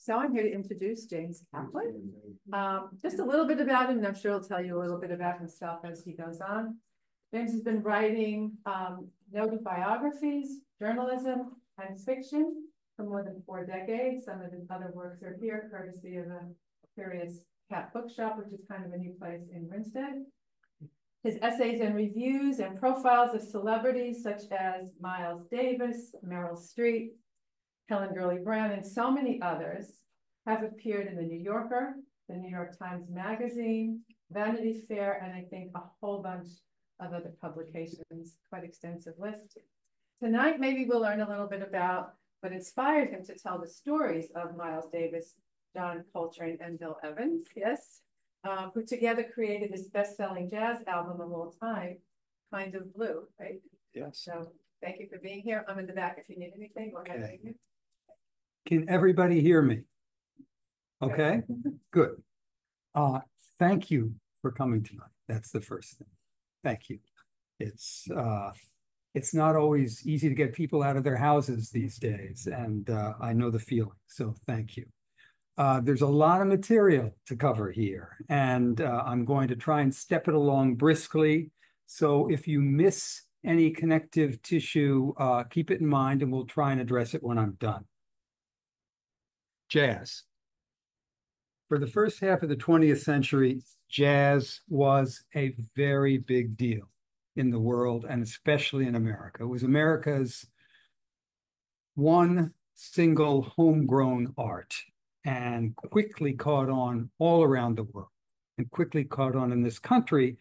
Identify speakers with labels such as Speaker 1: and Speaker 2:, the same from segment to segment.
Speaker 1: So I'm here to introduce James Kaplan. Just a little bit about him, and I'm sure he'll tell you a little bit about himself as he goes on. James has been writing noted biographies, journalism, and fiction for more than 4 decades. Some of his other works are here, courtesy of a curious cat bookshop, which is kind of a new place in Grinstead. His essays and reviews and profiles of celebrities such as Miles Davis, Meryl Streep, Helen Gurley Brown, and so many others have appeared in the New Yorker, the New York Times Magazine, Vanity Fair, and I think a whole bunch of other publications, quite extensive list. Tonight, maybe we'll learn a little bit about what inspired him to tell the stories of Miles Davis, John Coltrane, and Bill Evans, yes, who together created this best-selling jazz album of all time, Kind of Blue, right?
Speaker 2: Yes.
Speaker 1: So thank you for being here. I'm in the back if you need anything. Go ahead.
Speaker 2: Okay. Can everybody hear me? Okay, good. Thank you for coming tonight. That's the first thing. Thank you. It's not always easy to get people out of their houses these days, and I know the feeling, so thank you. There's a lot of material to cover here, and I'm going to try and step it along briskly. So if you miss any connective tissue, keep it in mind, and we'll try and address it when I'm done. Jazz. For the first half of the 20th century, jazz was a very big deal in the world, and especially in America. It was America's one single homegrown art, and quickly caught on all around the world, and quickly caught on in this country.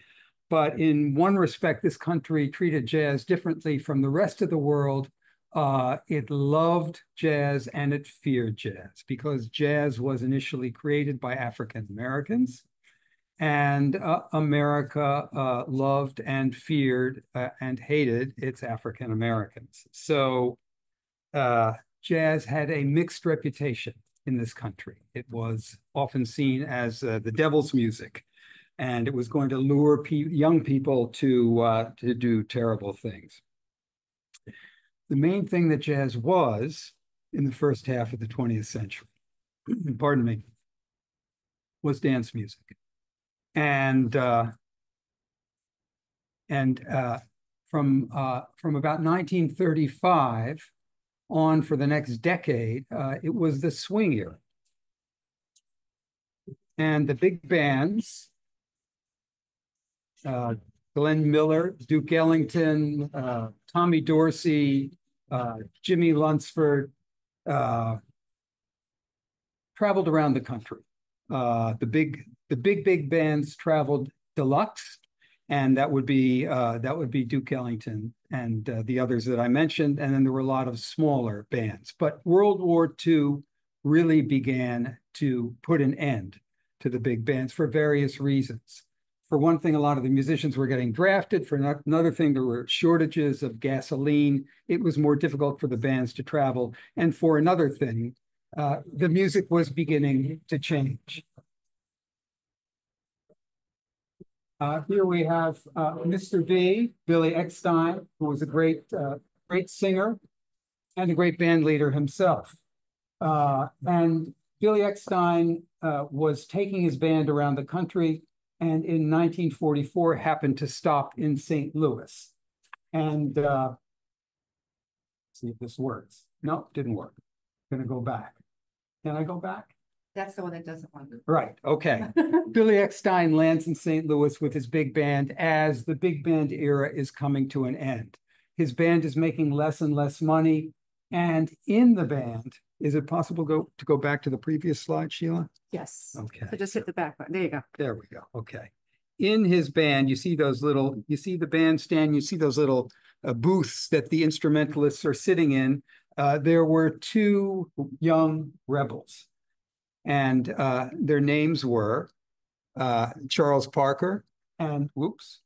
Speaker 2: But in one respect, this country treated jazz differently from the rest of the world. It loved jazz and it feared jazz, because jazz was initially created by African Americans, and America loved and feared and hated its African Americans. So jazz had a mixed reputation in this country. It was often seen as the devil's music, and it was going to lure young people to do terrible things. The main thing that jazz was in the first half of the 20th century, pardon me, was dance music. And from about 1935 on for the next decade, it was the swing era. And the big bands, Glenn Miller, Duke Ellington, Tommy Dorsey, Jimmy Lunsford, traveled around the country. The big bands traveled deluxe, and that would be Duke Ellington and the others that I mentioned. And then there were a lot of smaller bands. But World War II really began to put an end to the big bands for various reasons. For one thing, a lot of the musicians were getting drafted. For another thing, there were shortages of gasoline. It was more difficult for the bands to travel. And for another thing, the music was beginning to change. Here we have Mr. B, Billy Eckstine, who was a great singer and a great band leader himself. And Billy Eckstine was taking his band around the country, and in 1944 happened to stop in St. Louis. And see if this works. No, didn't work. Gonna go back. Can I go back?
Speaker 1: That's the one that doesn't work.
Speaker 2: Right, okay. Billy Eckstine lands in St. Louis with his big band as the big band era is coming to an end. His band is making less and less money. And in the band, is it possible to go back to the previous slide, Sheila?
Speaker 1: Yes.
Speaker 2: Okay.
Speaker 1: So just hit the back button. There you go.
Speaker 2: There we go. Okay. In his band, you see the bandstand, you see those little booths that the instrumentalists are sitting in. There were 2 young rebels, and their names were Charles Parker and, whoops,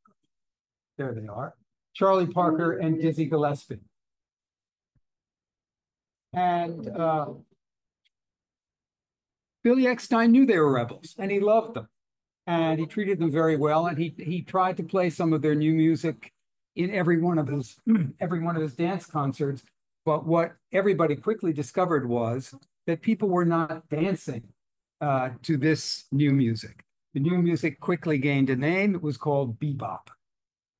Speaker 2: there they are, Charlie Parker and Dizzy Gillespie. And Billy Eckstine knew they were rebels, and he loved them, and he treated them very well. And he tried to play some of their new music in every one of his dance concerts. But what everybody quickly discovered was that people were not dancing to this new music. The new music quickly gained a name. It was called bebop.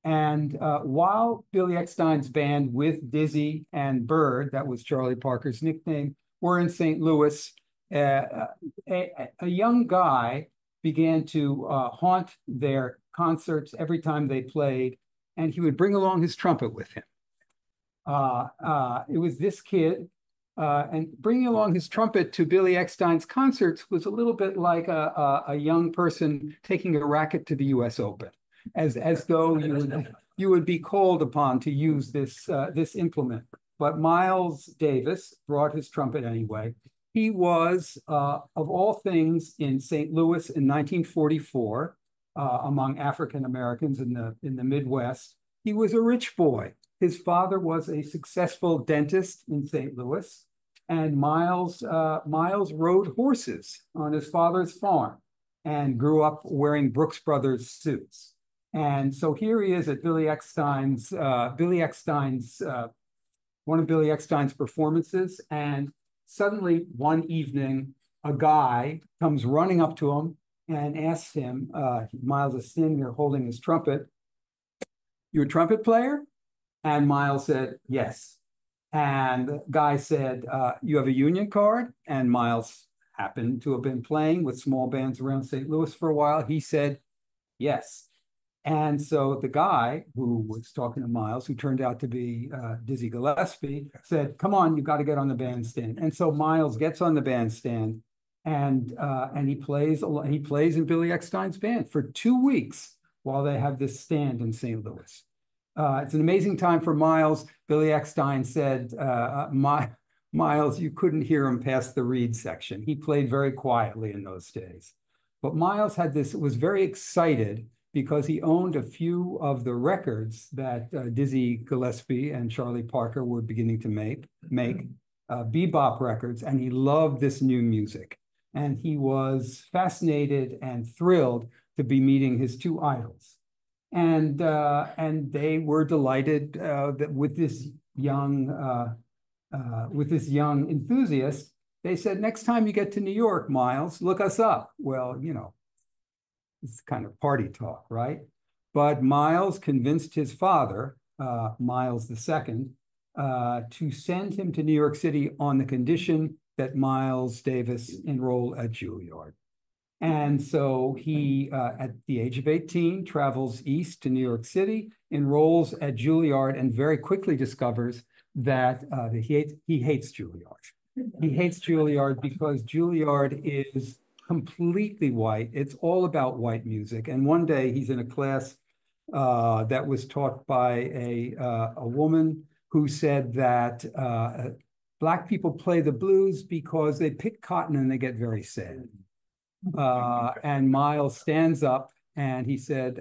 Speaker 2: And while Billy Eckstine's band with Dizzy and Bird, that was Charlie Parker's nickname, were in St. Louis, a young guy began to haunt their concerts every time they played, and he would bring along his trumpet with him. It was this kid, and bringing along his trumpet to Billy Eckstine's concerts was a little bit like a young person taking a racket to the U.S. Open, as though you would be called upon to use this implement. But Miles Davis brought his trumpet anyway. He was, of all things, in St. Louis in 1944, among African Americans in the Midwest. He was a rich boy. His father was a successful dentist in St. Louis, and Miles rode horses on his father's farm and grew up wearing Brooks Brothers suits. And so here he is at one of Billy Eckstine's performances, and suddenly one evening, a guy comes running up to him and asks him, Miles is standing there holding his trumpet, "You a trumpet player?" And Miles said, "Yes." And the guy said, "You have a union card?" And Miles happened to have been playing with small bands around St. Louis for a while. He said, "Yes." And so the guy who was talking to Miles, who turned out to be Dizzy Gillespie, said, "Come on, you got to get on the bandstand." And so Miles gets on the bandstand, and he plays in Billy Eckstine's band for 2 weeks while they have this stand in St. Louis. It's an amazing time for Miles. Billy Eckstine said, Miles, you couldn't hear him past the reed section. He played very quietly in those days. But Miles was very excited because he owned a few of the records that Dizzy Gillespie and Charlie Parker were beginning to make bebop records, and he loved this new music. And he was fascinated and thrilled to be meeting his two idols. And they were delighted that with this young enthusiast. They said, "Next time you get to New York, Miles, look us up." Well, it's kind of party talk, right? But Miles convinced his father, Miles II, to send him to New York City on the condition that Miles Davis enroll at Juilliard. And so he, at the age of 18, travels east to New York City, enrolls at Juilliard, and very quickly discovers that he hates Juilliard. He hates Juilliard because Juilliard is completely white. It's all about white music. And one day he's in a class that was taught by a woman who said that Black people play the blues because they pick cotton and they get very sad. And Miles stands up and he said,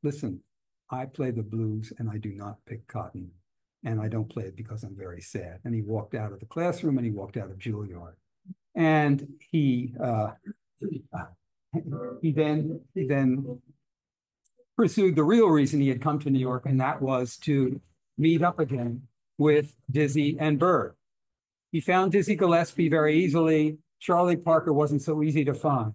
Speaker 2: "Listen, I play the blues and I do not pick cotton. And I don't play it because I'm very sad." And he walked out of the classroom and he walked out of Juilliard. And he then pursued the real reason he had come to New York, and that was to meet up again with Dizzy and Bird. He found Dizzy Gillespie very easily. Charlie Parker wasn't so easy to find.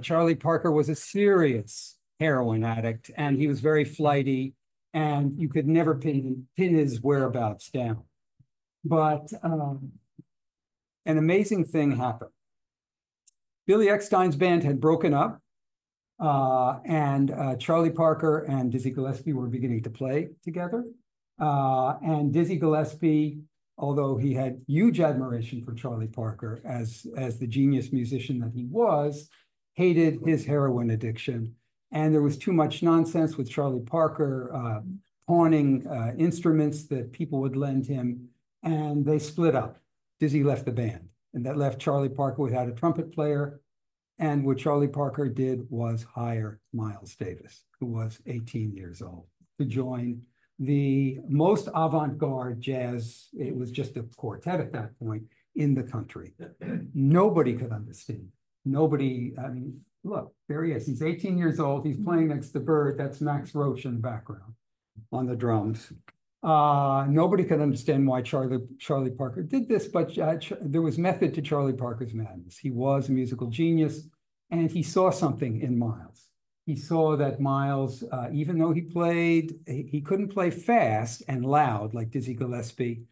Speaker 2: Charlie Parker was a serious heroin addict, and he was very flighty, and you could never pin his whereabouts down. But an amazing thing happened. Billy Eckstine's band had broken up, and Charlie Parker and Dizzy Gillespie were beginning to play together. And Dizzy Gillespie, although he had huge admiration for Charlie Parker as the genius musician that he was, hated his heroin addiction. And there was too much nonsense with Charlie Parker pawning instruments that people would lend him, and they split up. Dizzy left the band, and that left Charlie Parker without a trumpet player. And what Charlie Parker did was hire Miles Davis, who was 18 years old, to join the most avant-garde jazz. It was just a quartet at that point in the country. Nobody could understand. Nobody, I mean, look, there he is. He's 18 years old. He's playing next to Bird. That's Max Roach in the background on the drums. Nobody could understand why Charlie Parker did this, but there was method to Charlie Parker's madness. He was a musical genius, and he saw something in Miles. He saw that Miles, even though he couldn't play fast and loud like Dizzy Gillespie,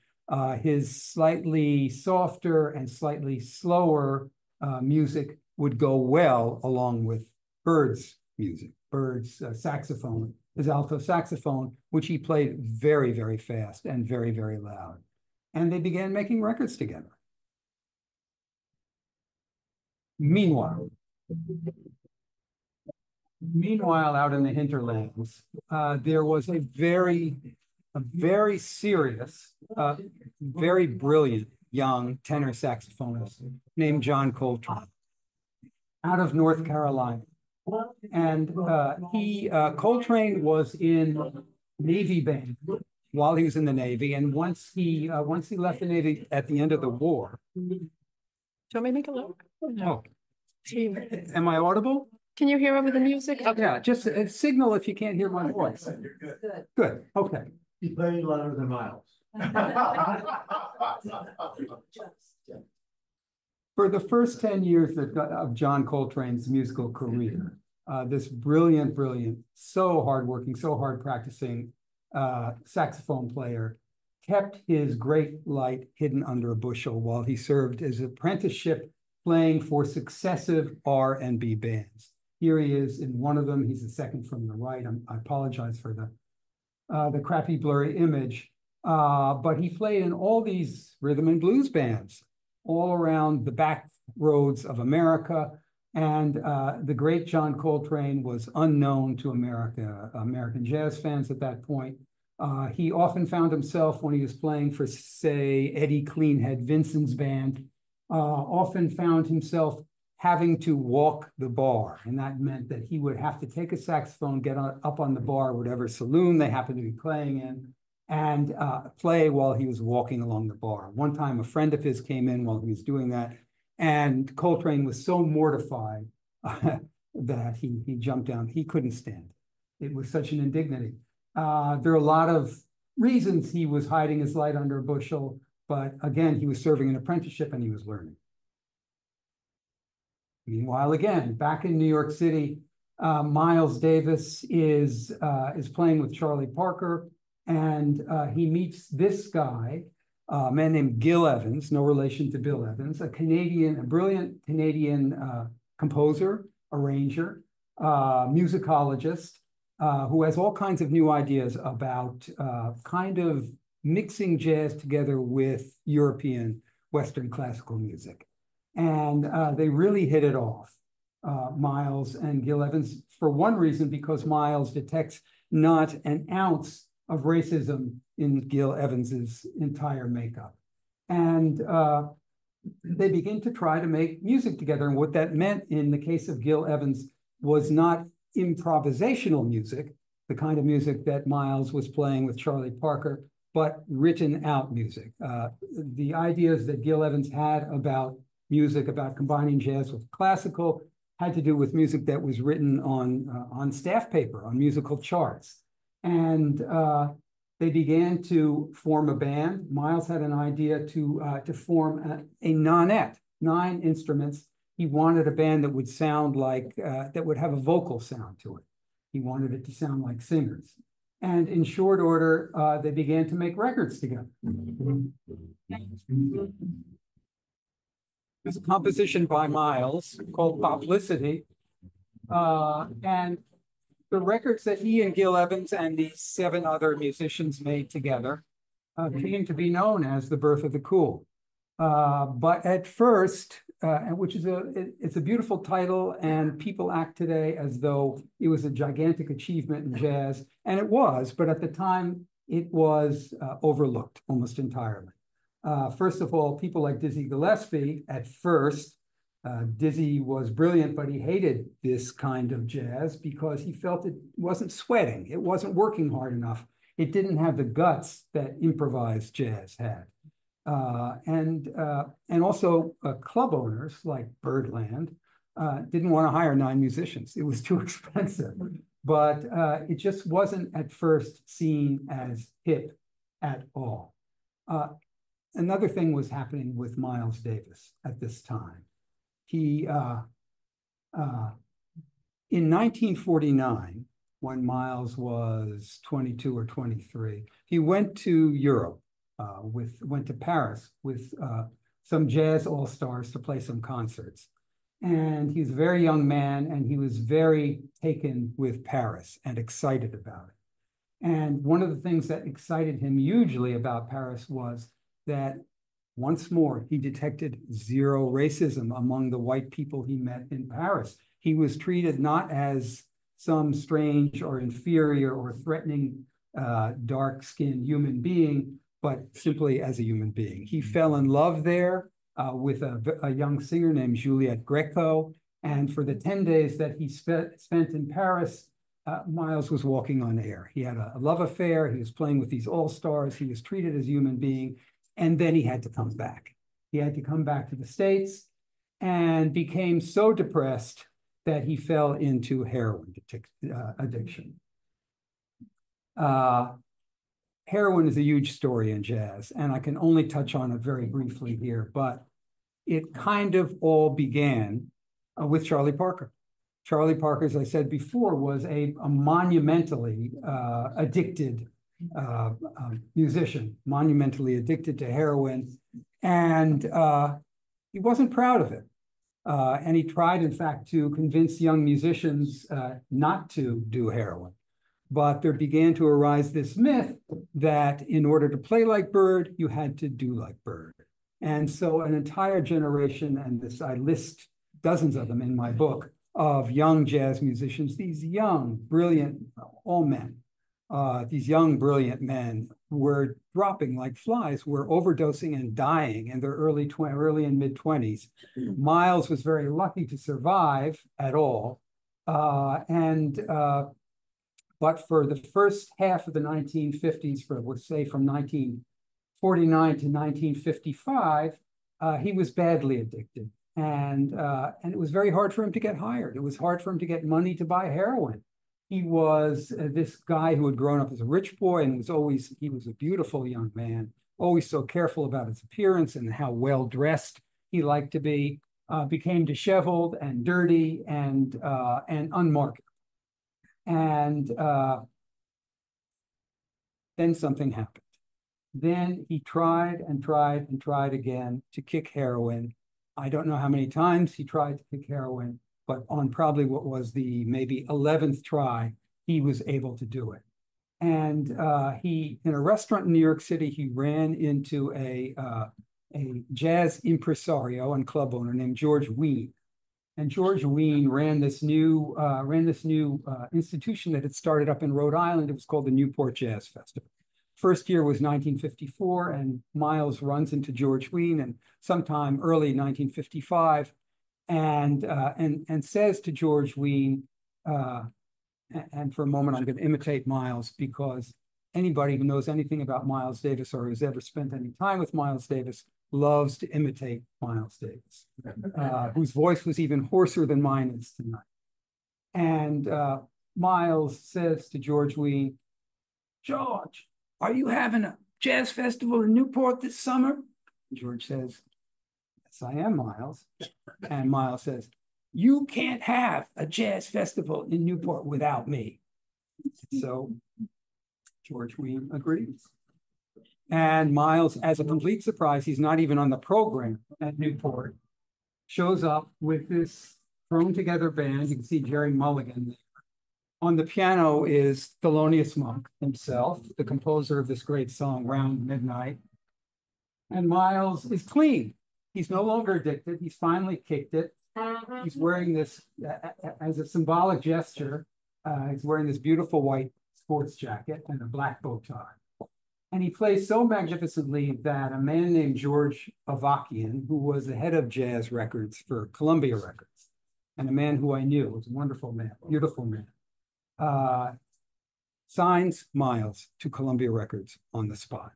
Speaker 2: his slightly softer and slightly slower music would go well along with Bird's music, Bird's saxophone, his alto saxophone, which he played very, very fast and very, very loud. And they began making records together. Meanwhile, out in the hinterlands, there was a very serious, very brilliant young tenor saxophonist named John Coltrane out of North Carolina. And Coltrane was in Navy band while he was in the Navy. And once he left the Navy at the end of the war.
Speaker 1: Do you want me to make a look?
Speaker 2: No. Am I audible?
Speaker 1: Can you hear over the music?
Speaker 2: Okay. Yeah, just a signal if you can't hear my voice.
Speaker 3: You're good.
Speaker 1: Good.
Speaker 2: Good. Okay.
Speaker 3: He played louder than Miles.
Speaker 2: For the first 10 years of John Coltrane's musical career, this brilliant, so hardworking, so hard practicing saxophone player kept his great light hidden under a bushel while he served as apprenticeship playing for successive R&B bands. Here he is in one of them. He's the second from the right. I apologize for the crappy blurry image, but he played in all these rhythm and blues bands all around the back roads of America. And the great John Coltrane was unknown to American jazz fans at that point. He often found himself, when he was playing for, say, Eddie Cleanhead Vinson's band, often found himself having to walk the bar. And that meant that he would have to take a saxophone, get up on the bar, whatever saloon they happened to be playing in, and play while he was walking along the bar. One time, a friend of his came in while he was doing that, and Coltrane was so mortified that he jumped down. He couldn't stand it. It was such an indignity. There are a lot of reasons he was hiding his light under a bushel, but again, he was serving an apprenticeship and he was learning. Meanwhile, again, back in New York City, Miles Davis is playing with Charlie Parker, and he meets this guy, a man named Gil Evans, no relation to Bill Evans, a brilliant Canadian composer, arranger, musicologist, who has all kinds of new ideas about kind of mixing jazz together with European Western classical music. And they really hit it off, Miles and Gil Evans, for one reason, because Miles detects not an ounce of racism in Gil Evans's entire makeup. And they begin to try to make music together. And what that meant in the case of Gil Evans was not improvisational music, the kind of music that Miles was playing with Charlie Parker, but written out music. The ideas that Gil Evans had about music, about combining jazz with classical, had to do with music that was written on staff paper, on musical charts. And they began to form a band. Miles had an idea to form a nonette, 9 instruments. He wanted a band that would sound like, that would have a vocal sound to it. He wanted it to sound like singers. And in short order, they began to make records together. There's a composition by Miles called Poplicity. And the records that he and Gil Evans and these 7 other musicians made together came to be known as the birth of the cool. But at first, which is it's a beautiful title, and people act today as though it was a gigantic achievement in jazz, and it was, but at the time it was overlooked almost entirely. First of all, people like Dizzy Gillespie, at first, Dizzy was brilliant, but he hated this kind of jazz because he felt it wasn't sweating. It wasn't working hard enough. It didn't have the guts that improvised jazz had. And also club owners like Birdland didn't want to hire 9 musicians. It was too expensive. But it just wasn't at first seen as hip at all. Another thing was happening with Miles Davis at this time. He, in 1949, when Miles was 22 or 23, he went to Europe, went to Paris with some jazz all-stars to play some concerts. And he's a very young man, and he was very taken with Paris and excited about it. And one of the things that excited him hugely about Paris was that once more, he detected zero racism among the white people he met in Paris. He was treated not as some strange or inferior or threatening dark-skinned human being, but simply as a human being. He fell in love there with a young singer named Juliette Greco. And for the 10 days that he spent in Paris, Miles was walking on air. He had a love affair. He was playing with these all-stars. He was treated as a human being. And then he had to come back. He had to come back to the States and became so depressed that he fell into heroin addiction. Heroin is a huge story in jazz, and I can only touch on it very briefly here, but it kind of all began with Charlie Parker. Charlie Parker, as I said before, was a monumentally addicted musician, monumentally addicted to heroin, and he wasn't proud of it. And he tried, in fact, to convince young musicians not to do heroin. But there began to arise this myth that in order to play like Bird, you had to do like Bird. And so an entire generation, and this I list dozens of them in my book, of young jazz musicians, these young, brilliant, all men, these young, brilliant men were dropping like flies, were overdosing and dying in their early and mid-20s. Miles was very lucky to survive at all. But for the first half of the 1950s, let's say from 1949 to 1955, he was badly addicted. And it was very hard for him to get hired. It was hard for him to get money to buy heroin. He was this guy who had grown up as a rich boy and he was a beautiful young man, always so careful about his appearance and how well dressed he liked to be, became disheveled and dirty and unmarketable. And then something happened. Then he tried and tried and tried again to kick heroin. I don't know how many times he tried to kick heroin, but on probably what was the maybe 11th try, he was able to do it. And in a restaurant in New York City, he ran into a jazz impresario and club owner named George Wein. And George Wein ran this new institution that had started up in Rhode Island. It was called the Newport Jazz Festival. First year was 1954, and Miles runs into George Wein and sometime early 1955, and says to George Wein, and for a moment I'm going to imitate Miles, because anybody who knows anything about Miles Davis or who's ever spent any time with Miles Davis loves to imitate Miles Davis, whose voice was even hoarser than mine is tonight. And Miles says to George Wein, "George, are you having a jazz festival in Newport this summer?" George says, "Yes, I am, Miles." And Miles says, "You can't have a jazz festival in Newport without me." So George Wein agrees. And Miles, as a complete surprise, he's not even on the program at Newport, shows up with this thrown together band. You can see Jerry Mulligan there. On the piano is Thelonious Monk himself, the composer of this great song, Round Midnight. And Miles is clean. He's no longer addicted. He's finally kicked it. He's wearing this, as a symbolic gesture, he's wearing this beautiful white sports jacket and a black bow tie. And he plays so magnificently that a man named George Avakian, who was the head of jazz records for Columbia Records, and a man who I knew, was a wonderful man, beautiful man, signs Miles to Columbia Records on the spot.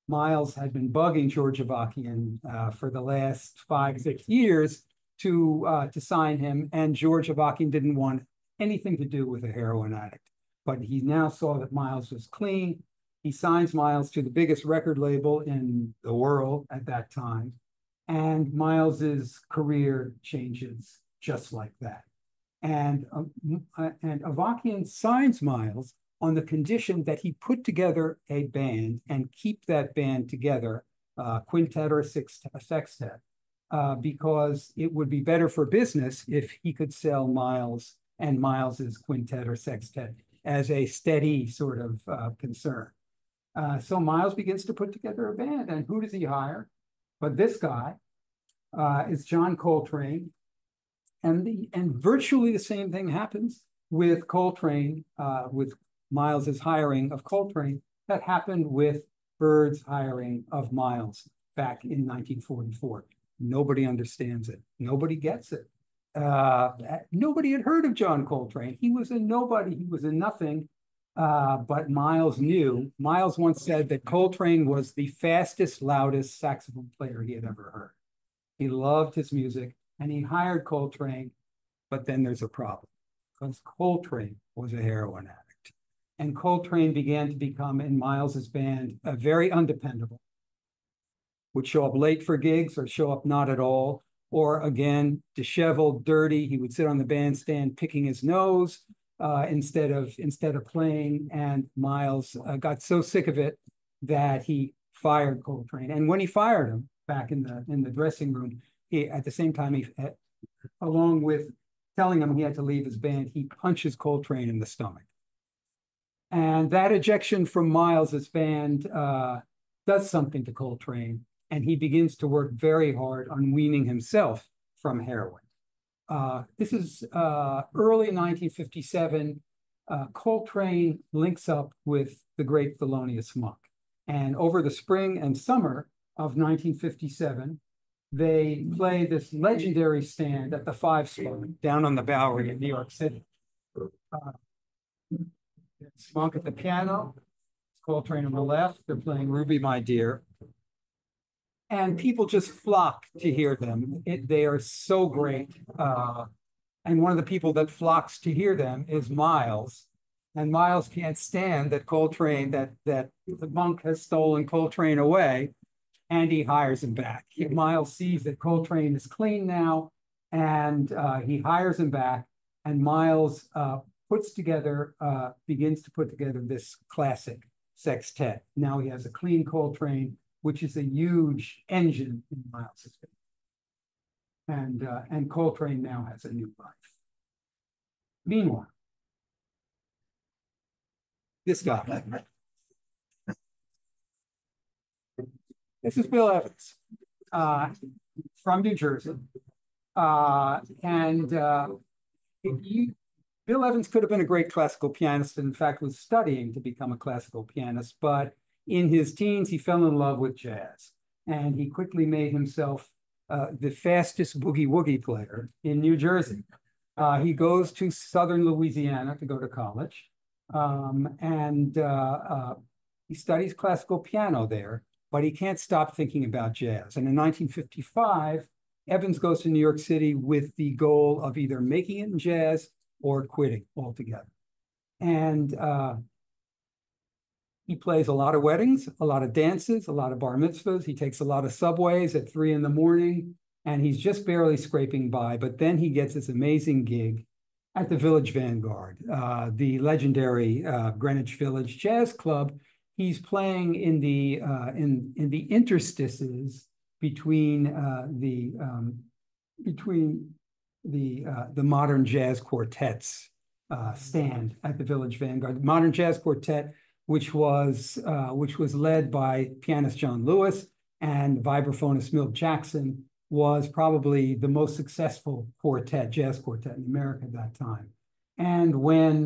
Speaker 2: Miles had been bugging George Avakian for the last 5-6 years to sign him, and George Avakian didn't want anything to do with a heroin addict. But he now saw that Miles was clean, He signs Miles to the biggest record label in the world at that time. And Miles's career changes just like that. And Avakian signs Miles on the condition that he put together a band and keep that band together, quintet or sextet, because it would be better for business if he could sell Miles and Miles's quintet or sextet as a steady sort of concern. So Miles begins to put together a band, and who does he hire? But this guy is John Coltrane, and virtually the same thing happens with Coltrane, with Miles's hiring of Coltrane, that happened with Bird's hiring of Miles back in 1944. Nobody understands it. Nobody gets it. Nobody had heard of John Coltrane. He was a nobody. He was a nothing. But Miles knew. Miles once said that Coltrane was the fastest, loudest saxophone player he had ever heard. He loved his music, and he hired Coltrane. But then there's a problem, because Coltrane was a heroin addict. And Coltrane began to become, in Miles's band, very undependable. Would show up late for gigs or show up not at all. Or again, disheveled, dirty. He would sit on the bandstand picking his nose instead of playing. And Miles got so sick of it that he fired Coltrane. And when he fired him back in the dressing room, he, at the same time, along with telling him he had to leave his band, he punches Coltrane in the stomach. And that ejection from Miles's band does something to Coltrane, and he begins to work very hard on weaning himself from heroin. This is early 1957. Coltrane links up with the great Thelonious Monk. And over the spring and summer of 1957, they play this legendary stand at the Five Spot down on the Bowery in New York City. It's Monk at the piano, Coltrane on the left. They're playing Ruby, My Dear. And people just flock to hear them. They are so great. And one of the people that flocks to hear them is Miles. And Miles can't stand that Coltrane, that the Monk has stolen Coltrane away, and he hires him back. Miles sees that Coltrane is clean now, and he hires him back, and Miles begins to put together this classic sextet. Now he has a clean Coltrane, which is a huge engine in Miles's band. And Coltrane now has a new life. Meanwhile, this guy. This is Bill Evans from New Jersey. Bill Evans could have been a great classical pianist, and in fact was studying to become a classical pianist, but in his teens, he fell in love with jazz, and he quickly made himself the fastest boogie-woogie player in New Jersey. He goes to Southern Louisiana to go to college, he studies classical piano there, but he can't stop thinking about jazz. And in 1955, Evans goes to New York City with the goal of either making it in jazz or quitting altogether. And he plays a lot of weddings, a lot of dances, a lot of bar mitzvahs. He takes a lot of subways at 3 a.m, and he's just barely scraping by. But then he gets this amazing gig at the Village Vanguard, the legendary Greenwich Village Jazz Club. He's playing in the interstices between the modern jazz quartets stand at the Village Vanguard. The modern jazz quartet, which was led by pianist John Lewis and vibraphonist Milt Jackson, was probably the most successful jazz quartet in America at that time. And when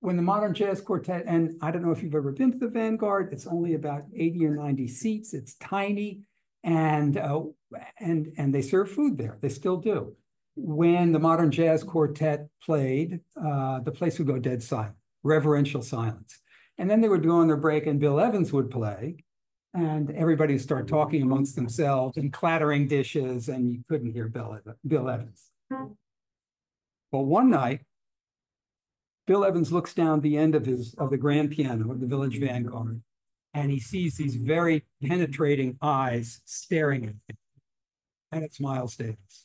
Speaker 2: the modern jazz quartet, and I don't know if you've ever been to the Vanguard, it's only about 80 or 90 seats. It's tiny, and they serve food there. They still do. When the modern jazz quartet played, the place would go dead silent, reverential silence. And then they would go on their break, and Bill Evans would play, and everybody would start talking amongst themselves and clattering dishes, and you couldn't hear Bill Evans. Well, one night, Bill Evans looks down the end of the grand piano of the Village Vanguard, and he sees these very penetrating eyes staring at him. And it's Miles Davis.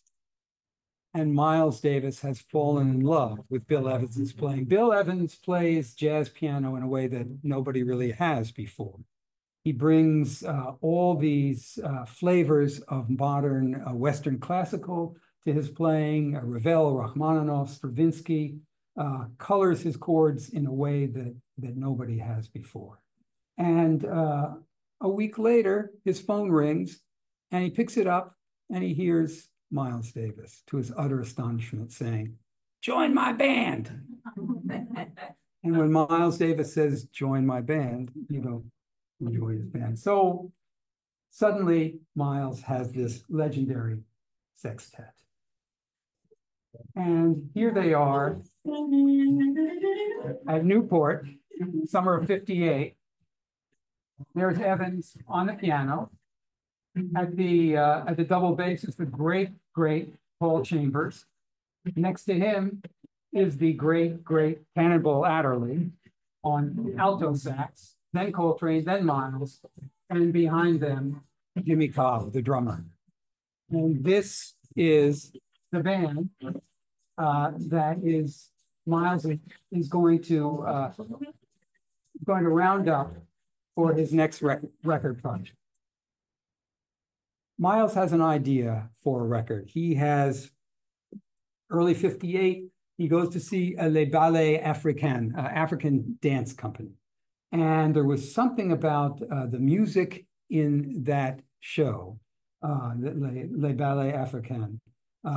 Speaker 2: And Miles Davis has fallen in love with Bill Evans' playing. Bill Evans plays jazz piano in a way that nobody really has before. He brings all these flavors of modern Western classical to his playing, Ravel, Rachmaninoff, Stravinsky, colors his chords in a way that nobody has before. And a week later, his phone rings, and he picks it up, and he hears Miles Davis, to his utter astonishment, saying, "Join my band." And when Miles Davis says, "Join my band," you don't enjoy his band. So suddenly, Miles has this legendary sextet. And here they are at Newport, summer of '58. There's Evans on the piano. At the double bass is the great Paul Chambers. Next to him is the great Cannonball Adderley on alto sax, then Coltrane, then Miles, and behind them, Jimmy Cobb, the drummer. And this is the band that is Miles is going to round up for his next record project. Miles has an idea for a record. He has, early '58, he goes to see Les Ballets Africains, African dance company. And there was something about the music in that show, Les Ballets Africains.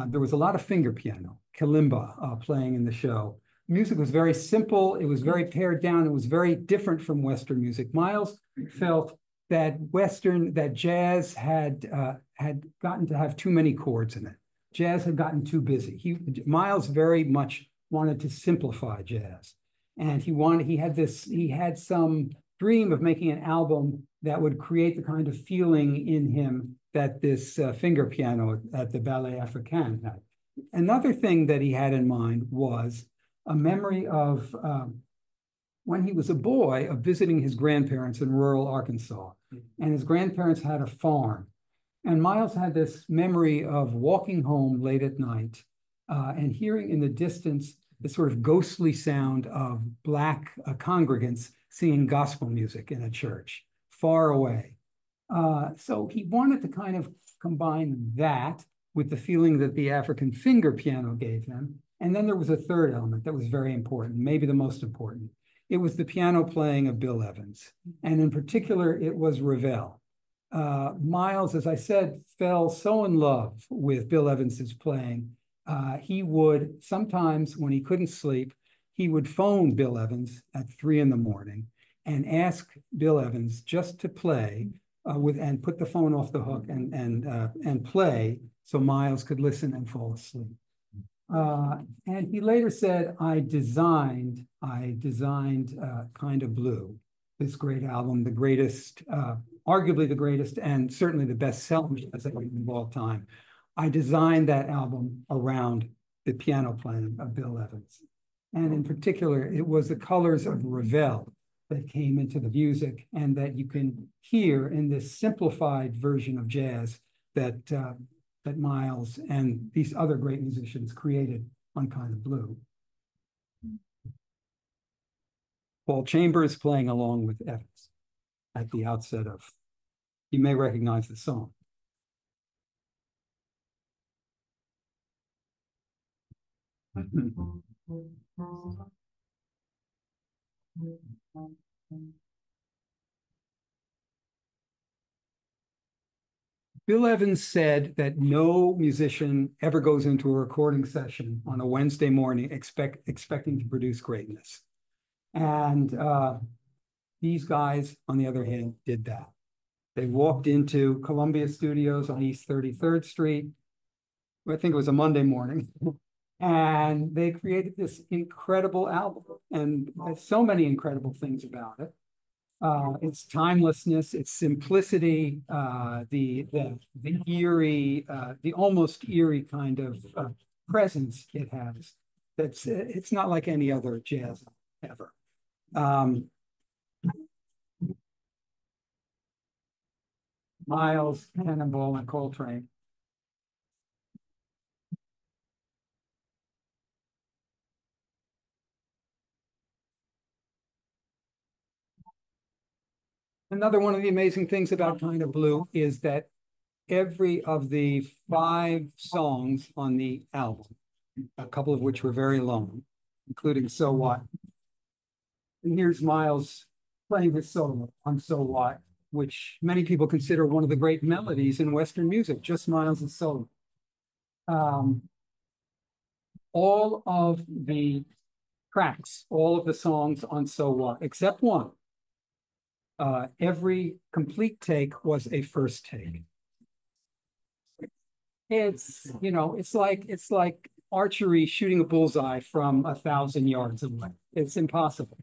Speaker 2: There was a lot of finger piano, kalimba playing in the show. Music was very simple. It was very pared down. It was very different from Western music. Miles felt that jazz had gotten to have too many chords in it. Jazz had gotten too busy. Miles very much wanted to simplify jazz. And he had some dream of making an album that would create the kind of feeling in him that this finger piano at the Ballet Africain had. Another thing that he had in mind was a memory of when he was a boy, of visiting his grandparents in rural Arkansas. And his grandparents had a farm. And Miles had this memory of walking home late at night and hearing in the distance the sort of ghostly sound of Black congregants singing gospel music in a church far away. So he wanted to kind of combine that with the feeling that the African finger piano gave him. And then there was a third element that was very important, maybe the most important. It was the piano playing of Bill Evans. And in particular, it was Ravel. Miles, as I said, fell so in love with Bill Evans's playing. He would sometimes, when he couldn't sleep, he would phone Bill Evans at 3 a.m. and ask Bill Evans just to play and put the phone off the hook and play so Miles could listen and fall asleep. And he later said, I designed Kind of Blue, this great album, the greatest, arguably the greatest, and certainly the best-selling jazz album of all time. I designed that album around the piano playing of Bill Evans. And in particular, it was the colors of Ravel that came into the music and that you can hear in this simplified version of jazz that Miles and these other great musicians created on Kind of Blue. Paul Chambers playing along with Evans at the outset of, you may recognize the song. Bill Evans said that no musician ever goes into a recording session on a Wednesday morning expecting to produce greatness. And these guys, on the other hand, did that. They walked into Columbia Studios on East 33rd Street. I think it was a Monday morning. And they created this incredible album. And there's so many incredible things about it. Its timelessness, its simplicity, the eerie, the almost eerie kind of presence it has. it's not like any other jazz ever. Miles, Cannonball, and Coltrane. Another one of the amazing things about Kind of Blue is that every of the 5 songs on the album, a couple of which were very long, including So What. And here's Miles playing his solo on So What, which many people consider one of the great melodies in Western music, just Miles' solo. All of the tracks, all of the songs on So What, except one, every complete take was a first take. It's, you know, it's like archery shooting a bullseye from 1,000 yards away. It's impossible.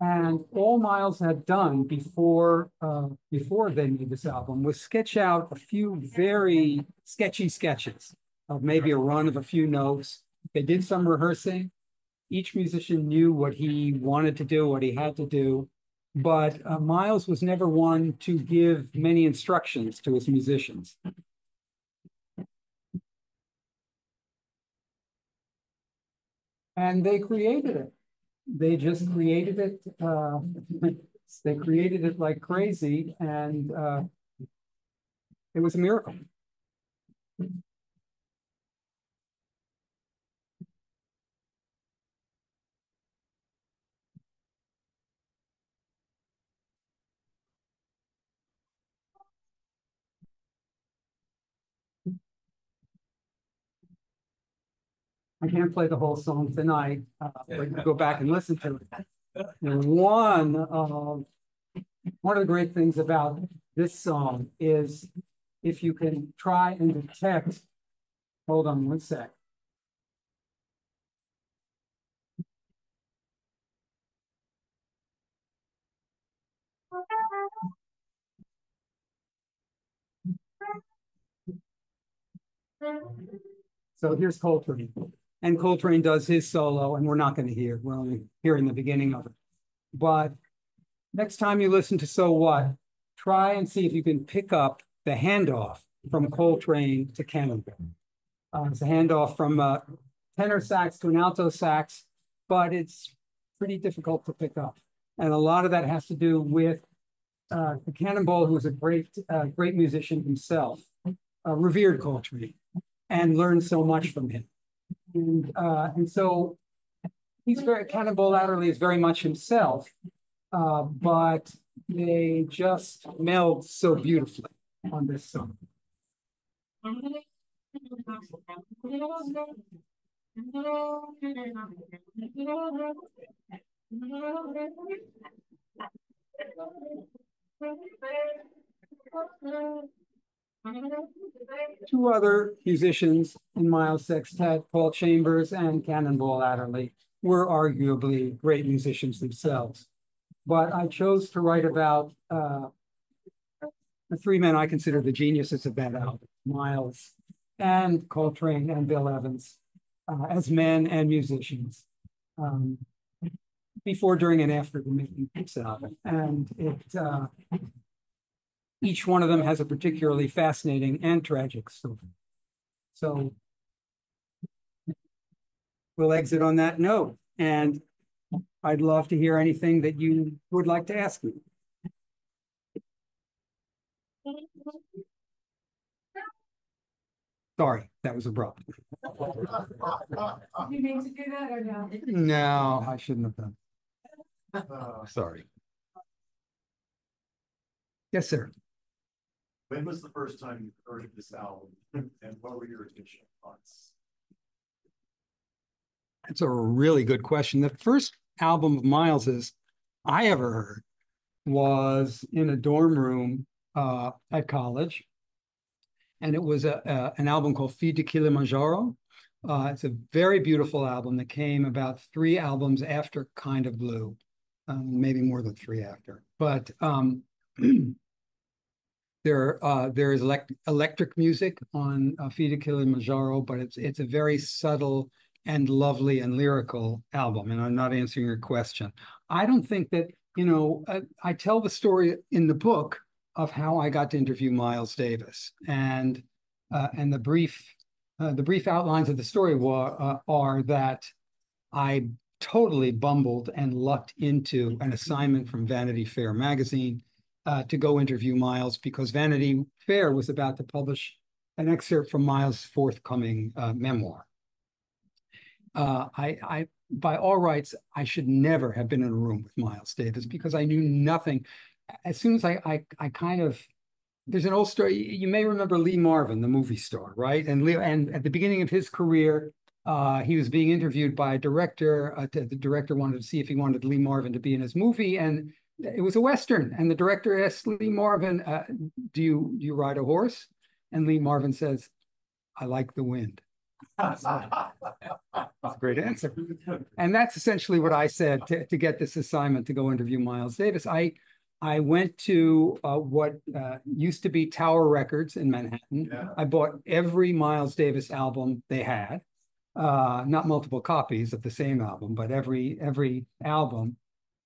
Speaker 2: And all Miles had done before they made this album was sketch out a few very sketchy sketches of maybe a run of a few notes. They did some rehearsing. Each musician knew what he wanted to do, what he had to do. But Miles was never one to give many instructions to his musicians. And they created it. They just created it. They created it like crazy, and it was a miracle. I can't play the whole song tonight, but you go back and listen to it. And one of the great things about this song is if you can try and detect, hold on one sec. So here's Coltrane. And Coltrane does his solo, and we're not going to hear, we're only hearing the beginning of it. But next time you listen to So What, try and see if you can pick up the handoff from Coltrane to Cannonball. It's a handoff from a tenor sax to an alto sax, but it's pretty difficult to pick up. And a lot of that has to do with the Cannonball, who was a great musician himself, revered Coltrane and learned so much from him. And so Cannonball Adderley is very much himself, but they just meld so beautifully on this song. Two other musicians in Miles' sextet, Paul Chambers and Cannonball Adderley, were arguably great musicians themselves. But I chose to write about the 3 men I consider the geniuses of that album, Miles and Coltrane and Bill Evans, as men and musicians, before, during, and after the making of this album. And each one of them has a particularly fascinating and tragic story. So we'll exit on that note. And I'd love to hear anything that you would like to ask me. Sorry, that was abrupt.
Speaker 1: You need to do that or no?
Speaker 2: No, I shouldn't have done. Sorry. Yes, sir.
Speaker 3: When was the first time you heard of this album, and what were your initial thoughts?
Speaker 2: That's a really good question. The first album of Miles's I ever heard was in a dorm room at college. And it was an album called Feed to Kilimanjaro. It's a very beautiful album that came about 3 albums after Kind of Blue, maybe more than 3 after. But there is electric music on Feed to Kilimanjaro, but it's a very subtle and lovely and lyrical album. And I'm not answering your question. I don't think that, you know, I tell the story in the book of how I got to interview Miles Davis, and the brief outlines of the story are that I totally bumbled and lucked into an assignment from Vanity Fair magazine to go interview Miles, because Vanity Fair was about to publish an excerpt from Miles' forthcoming memoir. By all rights, I should never have been in a room with Miles Davis, because I knew nothing. As soon as I kind of, there's an old story. You may remember Lee Marvin, the movie star, right? And at the beginning of his career, he was being interviewed by a director. The director wanted to see if he wanted Lee Marvin to be in his movie, and it was a Western. And the director asked Lee Marvin, do you ride a horse? And Lee Marvin says, I like the wind. That's a great answer. And that's essentially what I said to get this assignment to go interview Miles Davis. I went to what used to be Tower Records in Manhattan.
Speaker 3: Yeah.
Speaker 2: I bought every Miles Davis album they had, not multiple copies of the same album, but every album.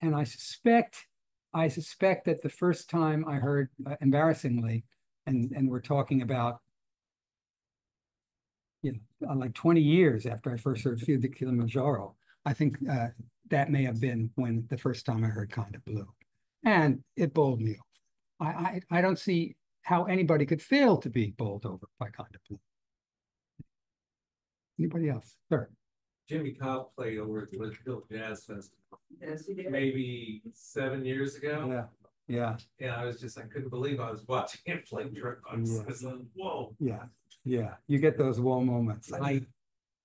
Speaker 2: And I suspect that the first time I heard, embarrassingly, and we're talking about, you know, like 20 years after I first heard Fear the Kilimanjaro, I think that may have been when the first time I heard Kind of Blue. And it bowled me over. I don't see how anybody could fail to be bowled over by Kind of Blue. Anybody else? Sir.
Speaker 4: Jimmy Cobb played over at the Litchfield Jazz Festival
Speaker 1: Yes, he did.
Speaker 4: maybe 7 years ago.
Speaker 2: Yeah. Yeah.
Speaker 4: And I couldn't believe I was watching him play drums.
Speaker 2: Yeah.
Speaker 4: I was like, whoa.
Speaker 2: Yeah. Yeah. You get those whoa moments.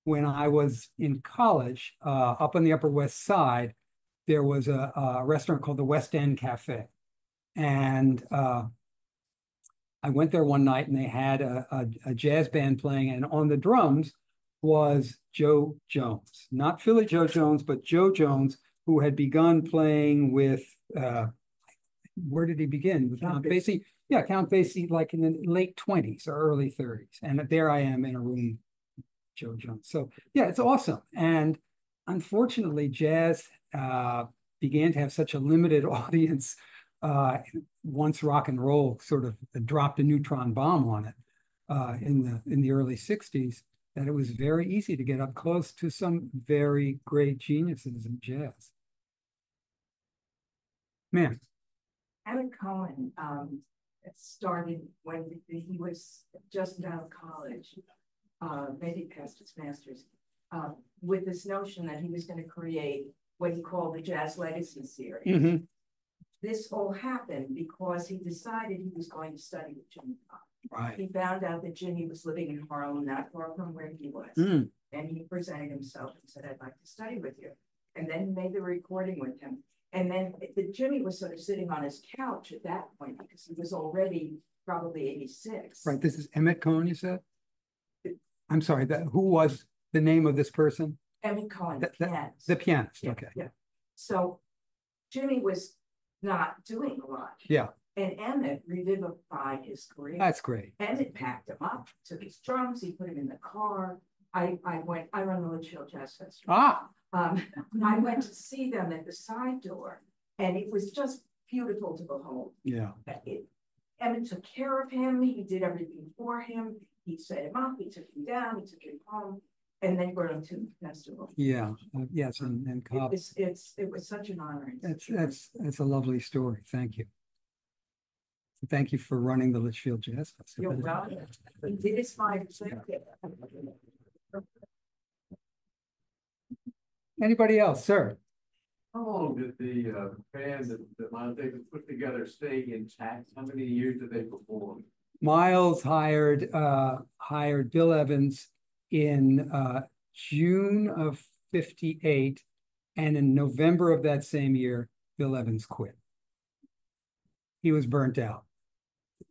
Speaker 2: When I was in college, up on the Upper West Side, there was a restaurant called the West End Cafe. And I went there one night, and they had a jazz band playing, and on the drums was Joe Jones, not Philly Joe Jones, but Joe Jones, who had begun playing with, where did he begin? With Count Basie. Yeah, Count Basie, like in the late 20s or early 30s. And there I am in a room with Joe Jones. So yeah, it's awesome. And unfortunately, jazz began to have such a limited audience once rock and roll sort of dropped a neutron bomb on it in the early 60s, that it was very easy to get up close to some very great geniuses in jazz. Ma'am.
Speaker 5: Emmett Cohen started when he was just out of college, maybe past his master's, with this notion that he was going to create what he called the Jazz Legacy series.
Speaker 2: Mm-hmm.
Speaker 5: This all happened because he decided he was going to study with Jimmy Cobb.
Speaker 2: Right.
Speaker 5: He found out that Jimmy was living in Harlem, not far from where he was.
Speaker 2: Mm.
Speaker 5: And he presented himself and said, I'd like to study with you. And then he made the recording with him. And then Jimmy was sort of sitting on his couch at that point, because he was already probably 86.
Speaker 2: Right. This is Emmett Cohen, you said? I'm sorry, who was the name of this person?
Speaker 5: Emmett Cohen, the pianist.
Speaker 2: The pianist,
Speaker 5: Yeah,
Speaker 2: okay.
Speaker 5: yeah. So Jimmy was not doing a lot.
Speaker 2: Yeah.
Speaker 5: And Emmett revivified his career.
Speaker 2: That's great.
Speaker 5: Emmett packed him up, took his drums, he put him in the car. I run the Litchfield Jazz Festival.
Speaker 2: Ah.
Speaker 5: I went to see them at the side door, and it was just beautiful to behold.
Speaker 2: Yeah.
Speaker 5: Emmett took care of him. He did everything for him. He set him up. He took him down. He took him home, and then brought him to the festival.
Speaker 2: Yeah. Yes. And Cobb.
Speaker 5: It was such an honor.
Speaker 2: That's a lovely story. Thank you. Thank you for running the Litchfield Jazz Festival.
Speaker 5: You're welcome. He did his fine.
Speaker 2: Anybody else, sir?
Speaker 4: How long did the band that Miles Davis put together stay intact? How many years did they perform?
Speaker 2: Miles hired Bill Evans in June of '58, and in November of that same year, Bill Evans quit. He was burnt out.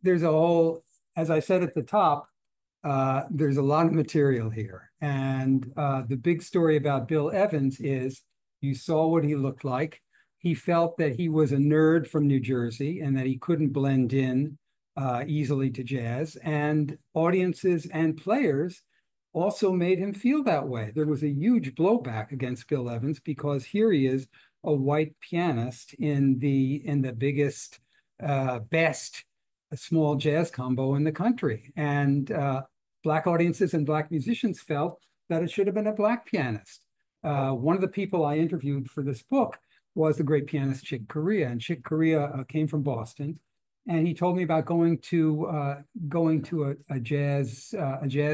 Speaker 2: There's a whole, as I said at the top, there's a lot of material here. And the big story about Bill Evans is you saw what he looked like. He felt that he was a nerd from New Jersey and that he couldn't blend in easily to jazz. And audiences and players also made him feel that way. There was a huge blowback against Bill Evans because here he is, a white pianist in the biggest, best small jazz combo in the country. And Black audiences and Black musicians felt that it should have been a Black pianist. One of the people I interviewed for this book was the great pianist Chick Corea, and Chick Corea came from Boston, and he told me about going to a jazz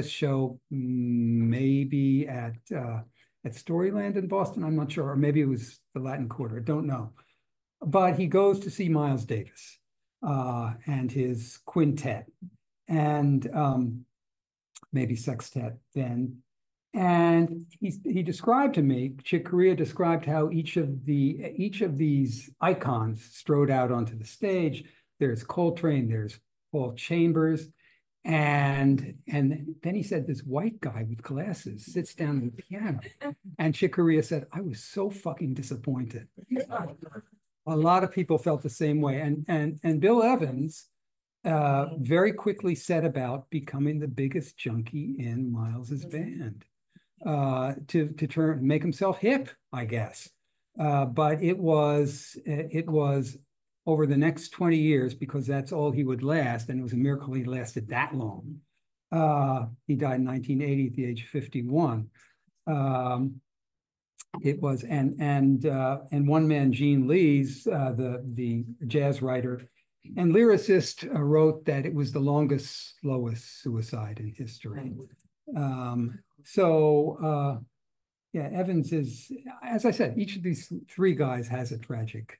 Speaker 2: show, maybe at Storyland in Boston. I'm not sure, or maybe it was the Latin Quarter. I don't know, but he goes to see Miles Davis and his quintet, and maybe sextet then. And he described to me, Chick Corea described how each of these icons strode out onto the stage. There's Coltrane, there's Paul Chambers, and then he said this white guy with glasses sits down at the piano. And Chick Corea said, I was so fucking disappointed. A lot of people felt the same way. And Bill Evans very quickly set about becoming the biggest junkie in Miles's band. To make himself hip, I guess. But it was over the next 20 years, because that's all he would last, and it was a miracle he lasted that long. He died in 1980 at the age of 51. It was and one man, Gene Lees, the jazz writer and lyricist, wrote that it was the longest, slowest suicide in history. Yeah, Evans is, as I said, each of these three guys has a tragic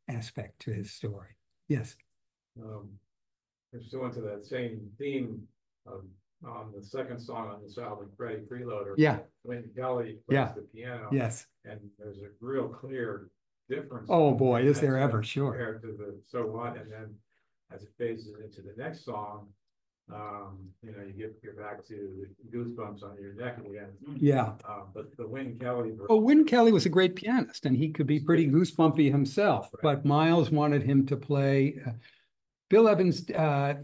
Speaker 2: aspect to his story. Yes.
Speaker 4: Pursuant to that same theme of on the second song on this album, Freddie Freeloader.
Speaker 2: Yeah.
Speaker 4: When Kelly plays the piano.
Speaker 2: Yes.
Speaker 4: And there's a real clear difference.
Speaker 2: Oh boy, is there ever, sure.
Speaker 4: Compared to the So What, and then as it phases into the next song, you're back to goosebumps on your neck again.
Speaker 2: Yeah.
Speaker 4: But the Wynton Kelly version.
Speaker 2: Oh, Wynton Kelly was a great pianist, and he could be pretty goosebumpy himself. Right. But Miles wanted him to play. Bill Evans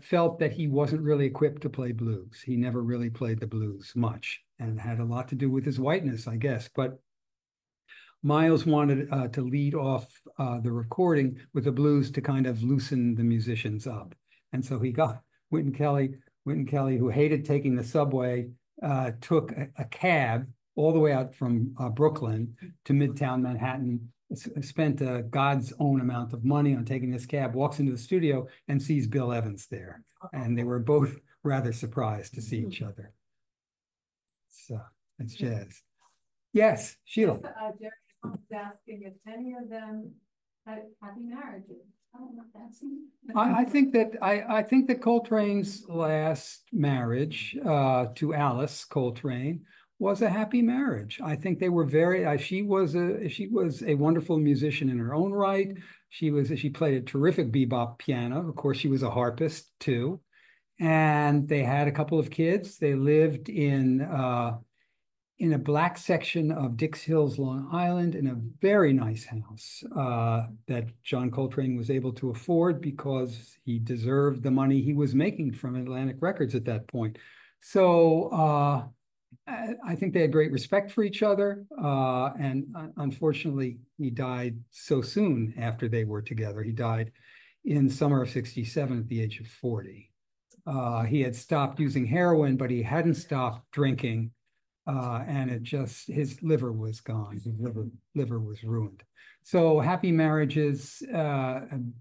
Speaker 2: felt that he wasn't really equipped to play blues. He never really played the blues much, and it had a lot to do with his whiteness, I guess. But Miles wanted to lead off the recording with the blues to kind of loosen the musicians up. And so he got Wynton Kelly, who hated taking the subway, took a cab all the way out from Brooklyn to Midtown Manhattan, spent God's own amount of money on taking this cab, walks into the studio and sees Bill Evans there. And they were both rather surprised to see each other. So it's jazz. Yes, Sheila.
Speaker 1: Jerry was asking if any of them had happy marriages.
Speaker 2: I think that Coltrane's last marriage to Alice Coltrane was a happy marriage. I think they were very. She was a wonderful musician in her own right. She played a terrific bebop piano. Of course, she was a harpist too, and they had a couple of kids. They lived in a black section of Dix Hills, Long Island, in a very nice house that John Coltrane was able to afford because he deserved the money he was making from Atlantic Records at that point. So I think they had great respect for each other. And unfortunately, he died so soon after they were together. He died in summer of '67 at the age of 40. He had stopped using heroin, but he hadn't stopped drinking. And his liver was gone. His liver was ruined. So happy marriages.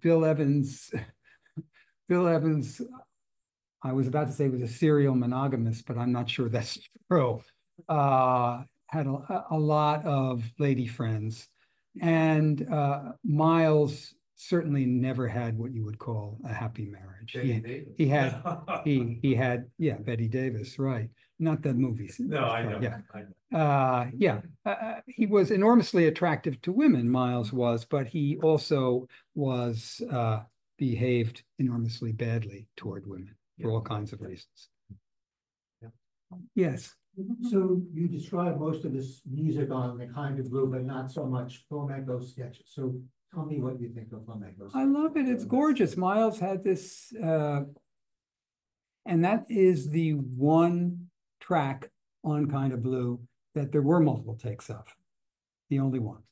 Speaker 2: Bill Evans, I was about to say was a serial monogamist, but I'm not sure that's true. Had a lot of lady friends. And Miles certainly never had what you would call a happy marriage. He had Betty Davis, right. Not the movies.
Speaker 3: No, I know.
Speaker 2: Yeah. He was enormously attractive to women, Miles was, but he also was behaved enormously badly toward women for all kinds of reasons.
Speaker 3: Yeah.
Speaker 2: Yes.
Speaker 6: So you describe most of this music on The Kind of Blue, but not so much flamenco sketches. So tell me what you think of flamenco sketches.
Speaker 2: I love it. It's gorgeous. Miles had this, and that is the one track on Kind of Blue that there were multiple takes of, the only one.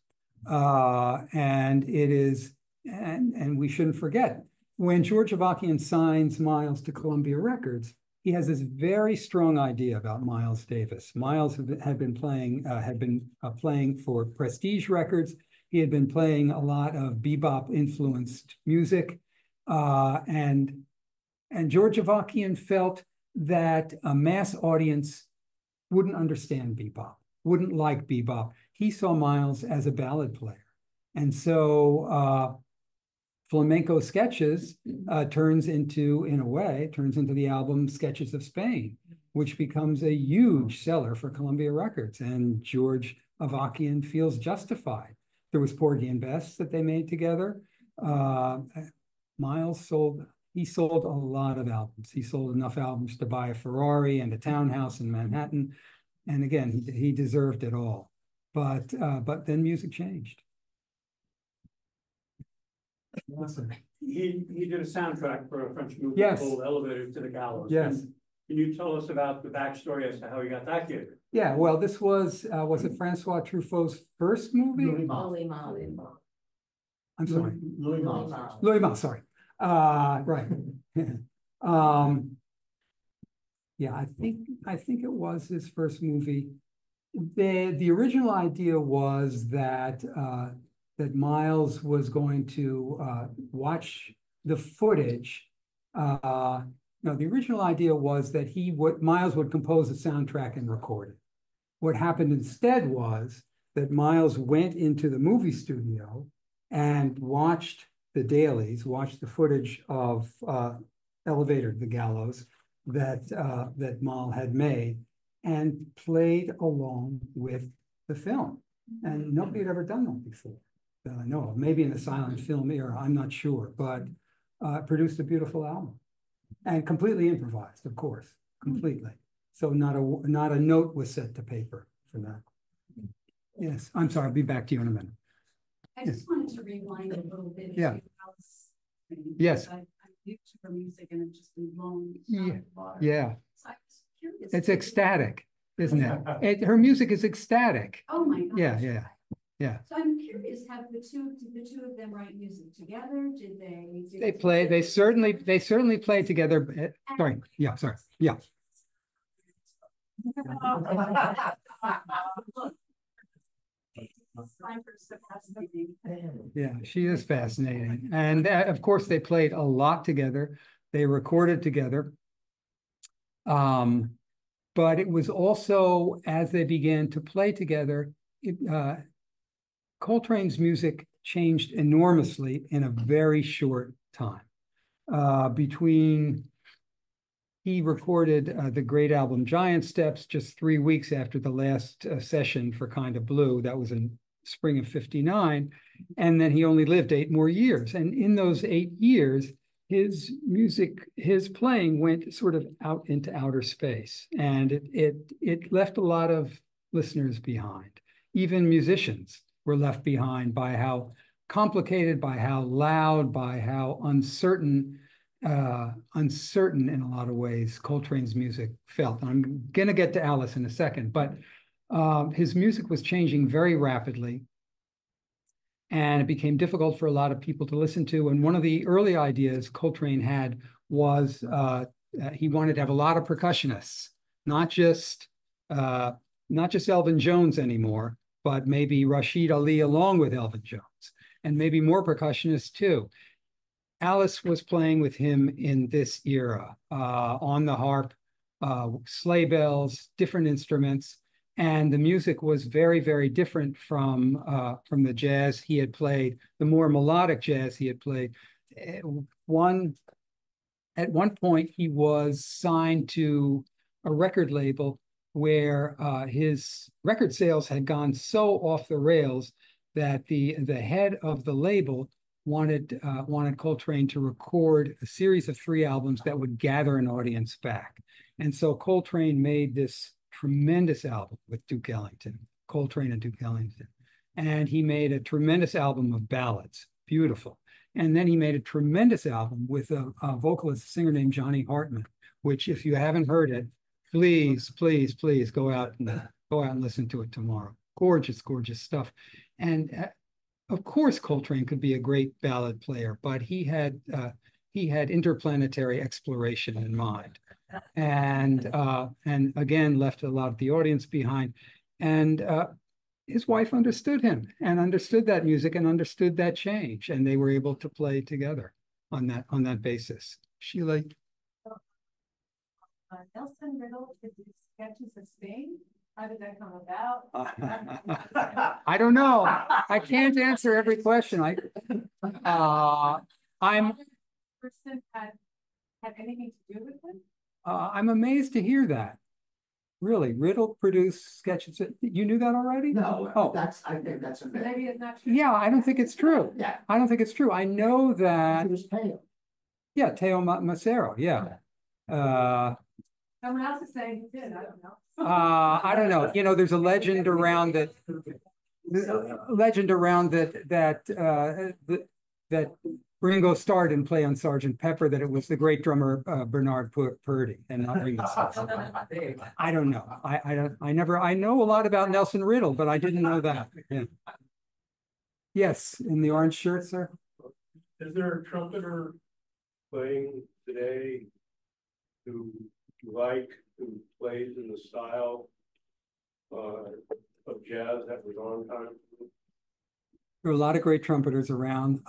Speaker 2: And it is, and we shouldn't forget, when George Avakian signs Miles to Columbia Records, he has this very strong idea about Miles Davis. Miles had been playing for Prestige Records. He had been playing a lot of bebop influenced music, and George Avakian felt that a mass audience wouldn't understand bebop, wouldn't like bebop. He saw Miles as a ballad player. And so Flamenco Sketches turns into, in a way, the album Sketches of Spain, which becomes a huge seller for Columbia Records. And George Avakian feels justified. There was Porgy and Bess that they made together. Miles sold a lot of albums. He sold enough albums to buy a Ferrari and a townhouse in Manhattan. And again, he deserved it all. But then music changed.
Speaker 7: He did a soundtrack for a French movie
Speaker 2: Yes.
Speaker 7: called Elevator to the Gallows.
Speaker 2: Yes.
Speaker 7: Can you tell us about the backstory as to how he got that gig?
Speaker 2: Yeah, well, this was it Francois Truffaut's first movie?
Speaker 6: Louis Malle.
Speaker 2: I'm sorry.
Speaker 6: Louis Malle.
Speaker 2: Louis Malle, sorry. Right. Yeah, I think it was his first movie. The original idea was that that Miles was going to watch the footage. No, the original idea was that Miles would compose a soundtrack and record it. What happened instead was that Miles went into the movie studio and watched the dailies, watched the footage of Elevator to the Gallows that Malle had made, and played along with the film. And nobody had ever done that before that I know of. Maybe in the silent film era, I'm not sure, but produced a beautiful album. And completely improvised, of course, completely. So not a note was set to paper for that. Yes, I'm sorry, I'll be back to you in a minute.
Speaker 8: I just wanted to rewind a little bit.
Speaker 2: Yeah. Yes.
Speaker 8: I'm new to her music and I've just been blown
Speaker 2: Yeah.
Speaker 8: out of the water.
Speaker 2: Yeah,
Speaker 8: So I was curious.
Speaker 2: it's ecstatic, isn't it? Her music is ecstatic.
Speaker 8: Oh my gosh.
Speaker 2: Yeah.
Speaker 8: So I'm curious, did the two of them write music together? Did they?
Speaker 2: They certainly play together. Sorry. Yeah, sorry. Yeah. Yeah, she is fascinating. And of course, they played a lot together. They recorded together. But it was also, as they began to play together, Coltrane's music changed enormously in a very short time. He recorded the great album Giant Steps just 3 weeks after the last session for Kind of Blue. That was in spring of '59. And then he only lived 8 more years. And in those 8 years, his playing went sort of out into outer space. And it left a lot of listeners behind. Even musicians were left behind by how complicated, by how loud, by how uncertain in a lot of ways Coltrane's music felt. And I'm going to get to Alice in a second, but his music was changing very rapidly, and it became difficult for a lot of people to listen to. And one of the early ideas Coltrane had was he wanted to have a lot of percussionists, not just Elvin Jones anymore, but maybe Rashid Ali along with Elvin Jones, and maybe more percussionists too. Alice was playing with him in this era, on the harp, sleigh bells, different instruments, and the music was very, very different from the jazz he had played, the more melodic jazz he had played. At one point, he was signed to a record label where his record sales had gone so off the rails that the head of the label wanted Coltrane to record a series of 3 albums that would gather an audience back. And so Coltrane made this tremendous album with Duke Ellington, Coltrane and Duke Ellington. And he made a tremendous album of ballads, beautiful. And then he made a tremendous album with a vocalist, singer named Johnny Hartman, which if you haven't heard it, Please, please, please go out and listen to it tomorrow. Gorgeous, gorgeous stuff. And of course, Coltrane could be a great ballad player, but he had interplanetary exploration in mind, and again left a lot of the audience behind. And his wife understood him and understood that music and understood that change, and they were able to play together on that basis. Sheila.
Speaker 1: Nelson Riddle did these sketches of Spain. How did that come about?
Speaker 2: I don't know. I can't answer every question. I'm
Speaker 1: Person had anything to do with it?
Speaker 2: I'm amazed to hear that. Really, Riddle produced sketches. You knew that already?
Speaker 6: No,
Speaker 2: Oh,
Speaker 6: I think that's a.
Speaker 1: Maybe it's not true.
Speaker 2: yeah. I don't think it's true.
Speaker 6: Yeah.
Speaker 2: I don't think it's true. I know that.
Speaker 6: It was pale.
Speaker 2: Yeah, Teo Macero. Yeah.
Speaker 1: Someone else is saying he did. I don't know.
Speaker 2: I don't know. You know, there's a legend around that. That Ringo starred in Play on Sergeant Pepper, that it was the great drummer Bernard Purdie and not Ringo Starr. I don't know. I know a lot about Nelson Riddle, but I didn't know that. Yeah. Yes, in the orange shirt, sir.
Speaker 9: Is there a trumpeter playing today who who plays in the style of jazz that was on time?
Speaker 2: There are a lot of great trumpeters around.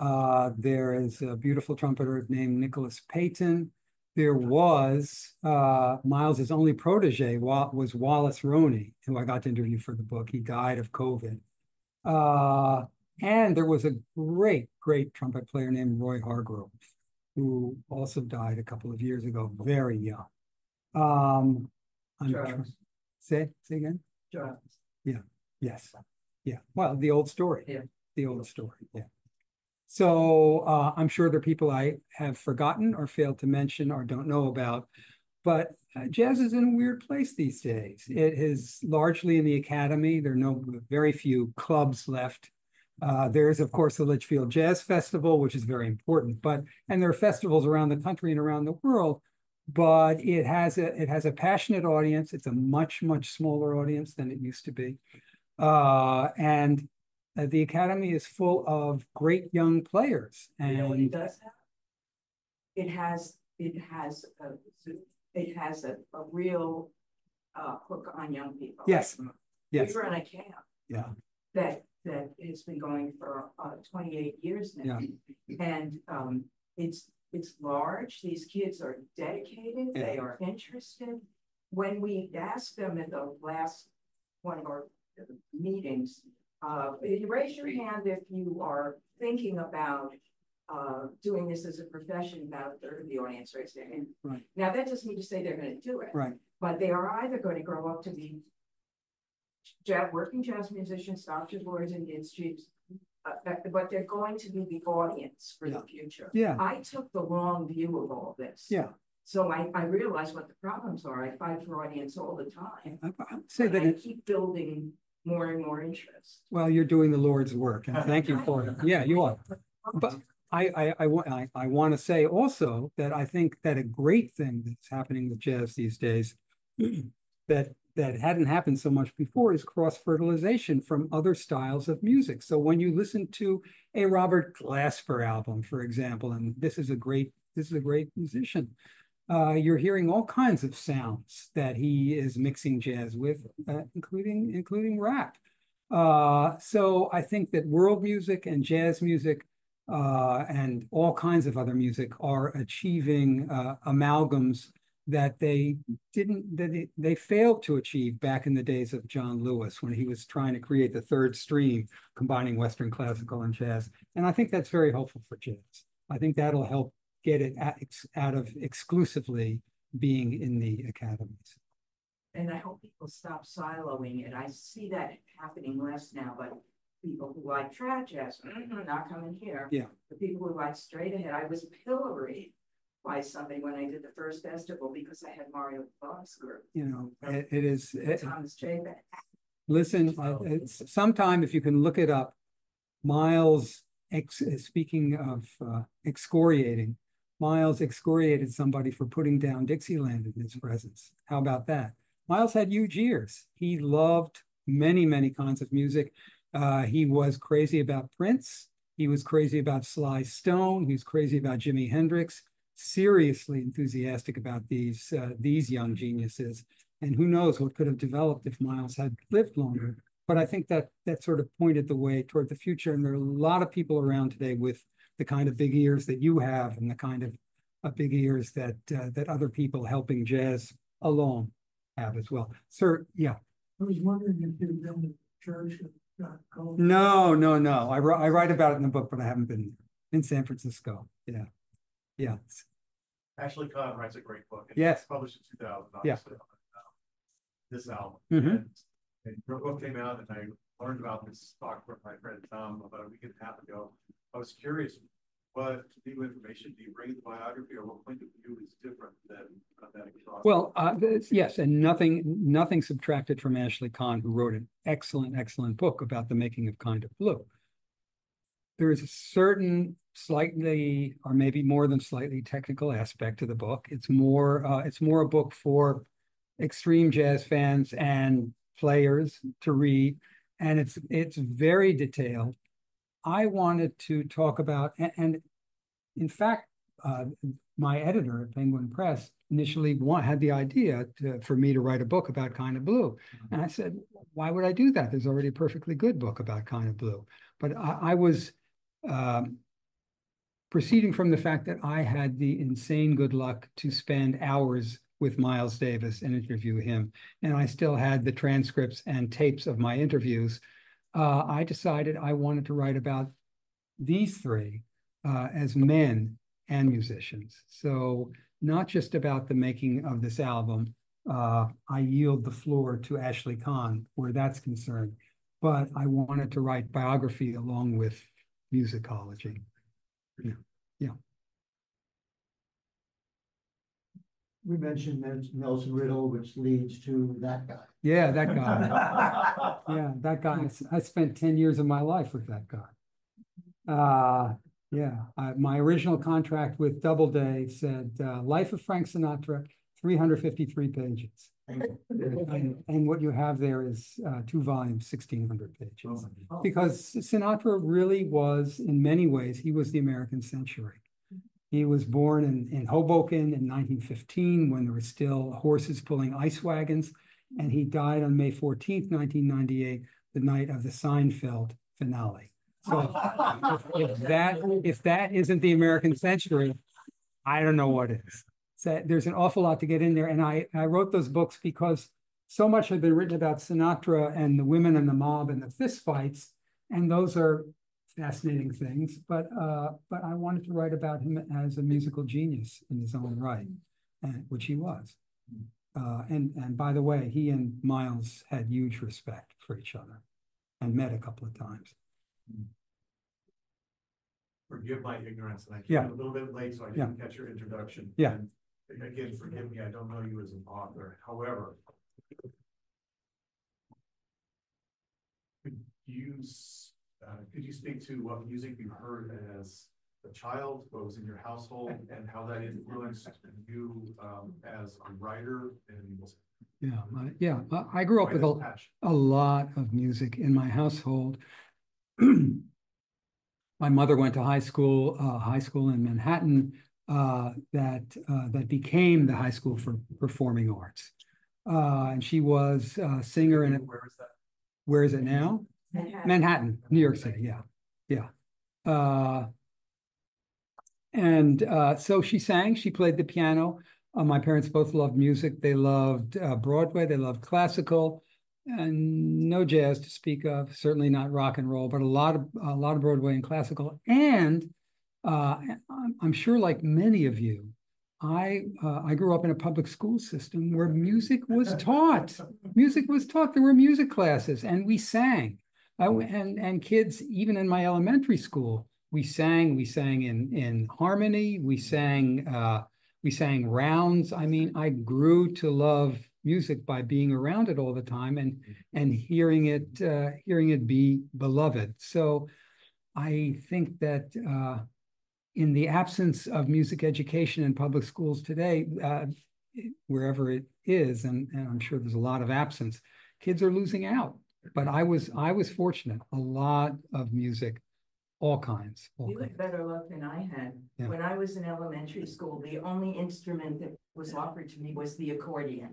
Speaker 2: There is a beautiful trumpeter named Nicholas Payton. There was Miles's only protege was Wallace Roney, who I got to interview for the book. He died of COVID. And there was a great, great trumpet player named Roy Hargrove, who also died a couple of years ago, very young. Say again?
Speaker 5: Drums.
Speaker 2: Yeah. Yes. Yeah. Well, the old story.
Speaker 5: Yeah.
Speaker 2: The old story. Yeah. So I'm sure there are people I have forgotten or failed to mention or don't know about, but jazz is in a weird place these days. It is largely in the academy. There are very few clubs left. There is, of course, the Litchfield Jazz Festival, which is very important, and there are festivals around the country and around the world, but it has a passionate audience. It's a much, much smaller audience than it used to be. And the Academy is full of great young players. And
Speaker 5: you know what it does have? It has a real hook on young people.
Speaker 2: Yes. Yes.
Speaker 5: We run a camp.
Speaker 2: Yeah.
Speaker 5: That has been going for 28 years now.
Speaker 2: Yeah.
Speaker 5: And it's large. These kids are dedicated.
Speaker 2: Yeah.
Speaker 5: They are interested. When we asked them at the last one of our meetings, raise your hand if you are thinking about doing this as a profession. About a third of the audience raised their hand.
Speaker 2: Right.
Speaker 5: Now that doesn't mean to say they're going to do it.
Speaker 2: Right.
Speaker 5: But they are either going to grow up to be working jazz musicians, doctors, lawyers, and institutes, but they're going to be the audience for the future.
Speaker 2: Yeah.
Speaker 5: I took the long view of all this.
Speaker 2: Yeah.
Speaker 5: So I realize what the problems are. I fight for audience all the time.
Speaker 2: I would say that
Speaker 5: I keep building more and more interest.
Speaker 2: well, you're doing the Lord's work, and thank you for it. Yeah, you are. But I want to say also that I think that a great thing that's happening with jazz these days that hadn't happened so much before is cross-fertilization from other styles of music. So when you listen to a Robert Glasper album, for example, and this is a great musician, you're hearing all kinds of sounds that he is mixing jazz with, including rap. So I think that world music and jazz music and all kinds of other music are achieving amalgams that they failed to achieve back in the days of John Lewis, when he was trying to create the third stream, combining Western classical and jazz. And I think that's very helpful for jazz. I think that'll help get it out of exclusively being in the academies.
Speaker 5: And I hope people stop siloing it. I see that happening less now, but people who like trad jazz, not coming here.
Speaker 2: Yeah.
Speaker 5: The people who like straight ahead, I was pilloried by somebody when I did the first festival because I had Mario Bob's group.
Speaker 2: You know, it is.
Speaker 5: Thomas J.
Speaker 2: Listen, sometime if you can look it up, Miles, speaking of excoriating, Miles excoriated somebody for putting down Dixieland in his presence. How about that? Miles had huge ears. He loved many, many kinds of music. He was crazy about Prince. He was crazy about Sly Stone. He was crazy about Jimi Hendrix. Seriously enthusiastic about these young geniuses. And who knows what could have developed if Miles had lived longer. But I think that sort of pointed the way toward the future. And there are a lot of people around today with the kind of big ears that you have and the kind of big ears that other people helping jazz along have as well. Sir, yeah.
Speaker 7: I was wondering if you'd been to church.
Speaker 2: No. I write about it in the book, but I haven't been in San Francisco. Yeah. Yeah.
Speaker 3: Ashley Kahn writes a great book.
Speaker 2: Yes.
Speaker 3: Published in 2000,
Speaker 2: Yeah.
Speaker 3: obviously, on this album.
Speaker 2: Mhm.
Speaker 3: And your book came out and I learned about this talk from my friend Tom about a week and a half ago. I was curious, what new information do you bring to the biography, or what point of view is different than that?
Speaker 2: Well, yes, and nothing subtracted from Ashley Kahn, who wrote an excellent book about the making of Kind of Blue. There is a certain slightly, or maybe more than slightly, technical aspect to the book. It's more a book for extreme jazz fans and players to read, and it's very detailed. I wanted to talk about, and in fact, my editor at Penguin Press initially had the idea for me to write a book about Kind of Blue. And I said, why would I do that? There's already a perfectly good book about Kind of Blue. But I was proceeding from the fact that I had the insane good luck to spend hours with Miles Davis and interview him. And I still had the transcripts and tapes of my interviews. I decided I wanted to write about these three as men and musicians. So not just about the making of this album. I yield the floor to Ashley Kahn where that's concerned, but I wanted to write biography along with musicology. Yeah.
Speaker 6: We mentioned Nelson Riddle, which leads to that guy.
Speaker 2: Yeah, that guy. Yeah, that guy. I spent 10 years of my life with that guy. My original contract with Doubleday said, Life of Frank Sinatra, 353 pages. And what you have there is 2 volumes, 1,600 pages. Because Sinatra really was, in many ways, he was the American century. He was born in Hoboken in 1915 when there were still horses pulling ice wagons, and he died on May 14th, 1998, the night of the Seinfeld finale. So if that isn't the American century, I don't know what is. So there's an awful lot to get in there, and I wrote those books because so much had been written about Sinatra and the women and the mob and the fistfights, and those are fascinating things, but I wanted to write about him as a musical genius in his own right, which he was. And by the way, he and Miles had huge respect for each other and met a couple of times.
Speaker 3: Forgive my ignorance, and I
Speaker 2: Yeah.
Speaker 3: came a little bit late, so I didn't catch your introduction.
Speaker 2: Yeah.
Speaker 3: And again, forgive me, I don't know you as an author. However, could you speak to what music you heard as a child, what was in your household, and how that influenced you as a writer?
Speaker 2: I grew up with a lot of music in my household. My mother went to high school in Manhattan that became the High School for Performing Arts. And she was a singer in it.
Speaker 3: Where is that?
Speaker 2: Where is it now? Manhattan, New York City. Yeah. So she sang, she played the piano. My parents both loved music. They loved Broadway, they loved classical, and no jazz to speak of, certainly not rock and roll, but a lot of Broadway and classical. And I'm sure, like many of you, I grew up in a public school system where music was taught. Music was taught. There were music classes, and we sang. And kids, even in my elementary school, we sang in harmony. We sang rounds. I mean, I grew to love music by being around it all the time and hearing it be beloved. So I think that in the absence of music education in public schools today, wherever it is, and I'm sure there's a lot of absence, kids are losing out. But I was fortunate, a lot of music, all kinds.
Speaker 5: You had better luck than I had.
Speaker 2: Yeah.
Speaker 5: When I was in elementary school, the only instrument that was offered to me was the accordion.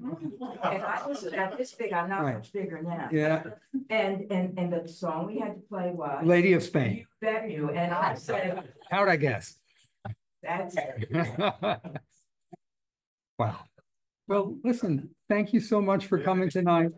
Speaker 5: And I was about this big, I'm not
Speaker 2: Right.
Speaker 5: much bigger now.
Speaker 2: Yeah,
Speaker 5: And the song we had to play was.
Speaker 2: Lady of Spain.
Speaker 5: You Bet You, and I said,
Speaker 2: How'd I guess?
Speaker 5: that's it.
Speaker 2: Wow. Well, listen, thank you so much for coming tonight.